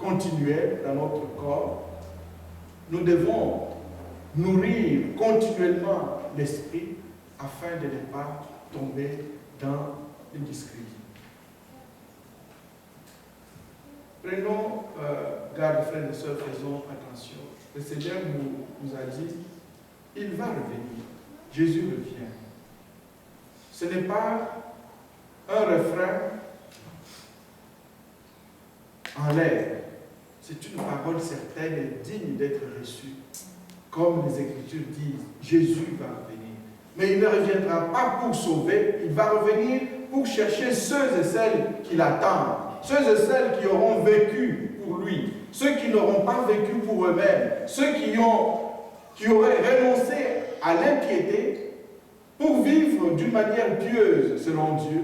continuelle dans notre corps. Nous devons nourrir continuellement l'esprit afin de ne pas tomber dans les discrédits. Prenons garde, frères et sœurs, faisons attention. Le Seigneur nous a dit, il va revenir. Jésus revient. Ce n'est pas un refrain en l'air. C'est une parole certaine et digne d'être reçue. Comme les Écritures disent, Jésus va revenir. Mais il ne reviendra pas pour sauver, il va revenir pour chercher ceux et celles qui l'attendent. Ceux et celles qui auront vécu pour lui. Ceux qui n'auront pas vécu pour eux-mêmes. Ceux qui auraient renoncé à l'impiété pour vivre d'une manière pieuse selon Dieu,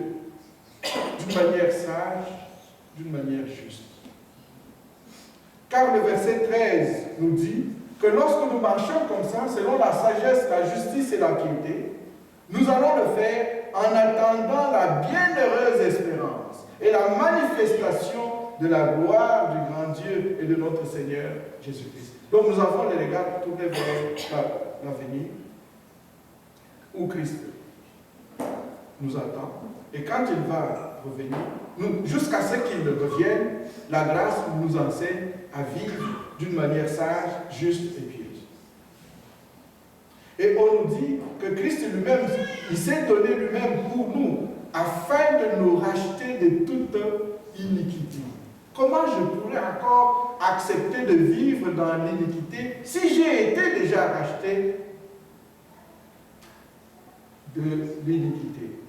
d'une manière sage, d'une manière juste. Car le verset 13 nous dit que lorsque nous marchons comme ça, selon la sagesse, la justice et la piété, nous allons le faire en attendant la bienheureuse espérance et la manifestation de la gloire du grand Dieu et de notre Seigneur Jésus-Christ. Donc nous avons les regards tournés vers l'avenir, où Christ nous attend. Et quand il va revenir, jusqu'à ce qu'il revienne, la grâce nous enseigne à vivre d'une manière sage, juste et pieuse. Et on nous dit que Christ lui-même, il s'est donné lui-même pour nous, afin de nous racheter de toute iniquité. Comment je pourrais encore accepter de vivre dans l'iniquité si j'ai été déjà racheté de l'iniquité?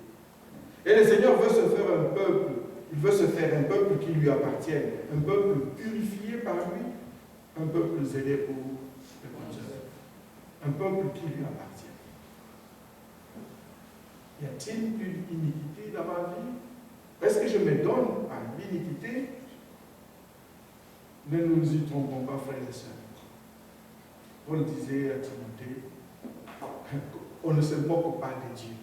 Et le Seigneur veut se faire un peuple, il veut se faire un peuple qui lui appartienne, un peuple purifié par lui, un peuple zélé pour le bon Dieu, un peuple qui lui appartient. Y a-t-il une iniquité dans ma vie? Est-ce que je me donne à l'iniquité? Ne nous y trompons pas, frères et sœurs. Paul disait à Timothée, on ne se moque pas de Dieu,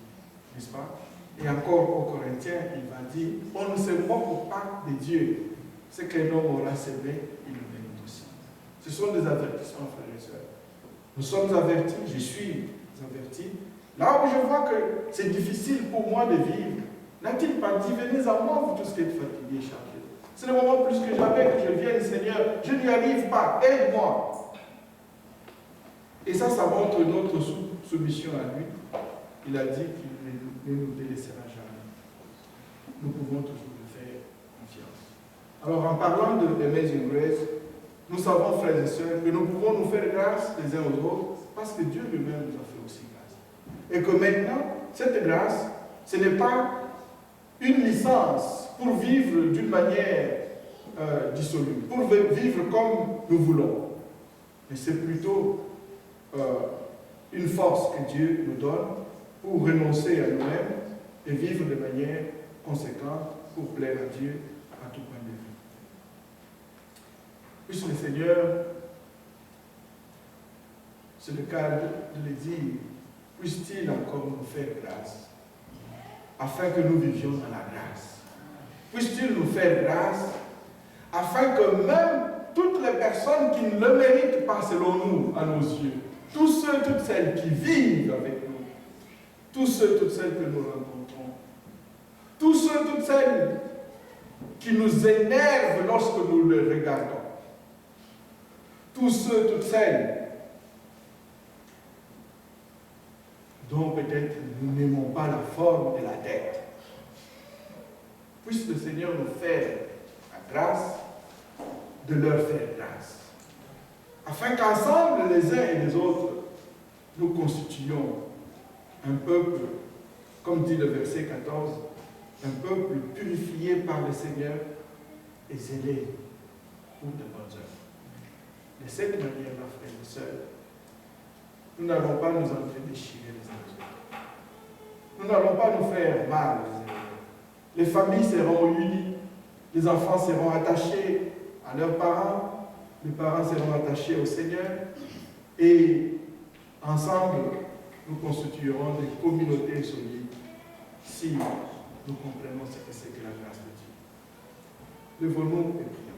n'est-ce pas? Et encore aux Corinthiens, il va dire, on ne se moque pas de Dieu. Ce qu'un homme aura semé, il le mérite aussi. Ce sont des avertissements, frères et sœurs. Nous sommes avertis, je suis averti. Là où je vois que c'est difficile pour moi de vivre, n'a-t-il pas dit, venez à moi, vous tous qui êtes fatigués, chargés. C'est le moment plus que jamais que je vienne, Seigneur, je n'y arrive pas, aide-moi. Et ça montre notre soumission à lui. Il a dit qu'il ne nous délaissera jamais. Nous pouvons toujours lui faire confiance. Alors, en parlant de Amazing Grace, nous savons, frères et sœurs, que nous pouvons nous faire grâce les uns aux autres parce que Dieu lui-même nous a fait aussi grâce. Et que maintenant, cette grâce, ce n'est pas une licence pour vivre d'une manière dissolue, pour vivre comme nous voulons. Mais c'est plutôt une force que Dieu nous donne pour renoncer à nous-mêmes et vivre de manière conséquente pour plaire à Dieu à tout point de vue. Puisque le Seigneur, c'est le cas de le dire, puisse-t-il encore nous faire grâce, afin que nous vivions dans la grâce. Puisse-t-il nous faire grâce, afin que même toutes les personnes qui ne le méritent pas selon nous, à nos yeux, tous ceux, toutes celles qui vivent avec nous, tous ceux, toutes celles que nous rencontrons, tous ceux, toutes celles qui nous énervent lorsque nous les regardons, tous ceux, toutes celles dont peut-être nous n'aimons pas la forme et la tête. Puisse le Seigneur nous faire la grâce de leur faire grâce, afin qu'ensemble, les uns et les autres, nous constituions un peuple, comme dit le verset 14, un peuple purifié par le Seigneur et zélé pour de bonnes œuvres. De cette manière-là, frères et sœurs, nous n'allons pas nous entre-déchirer les uns les autres. Nous n'allons pas nous faire mal les uns les autres. Les familles seront unies, les enfants seront attachés à leurs parents, les parents seront attachés au Seigneur, et ensemble, nous constituerons des communautés solides si nous comprenons ce que c'est que la grâce de Dieu. Levons-nous et prions.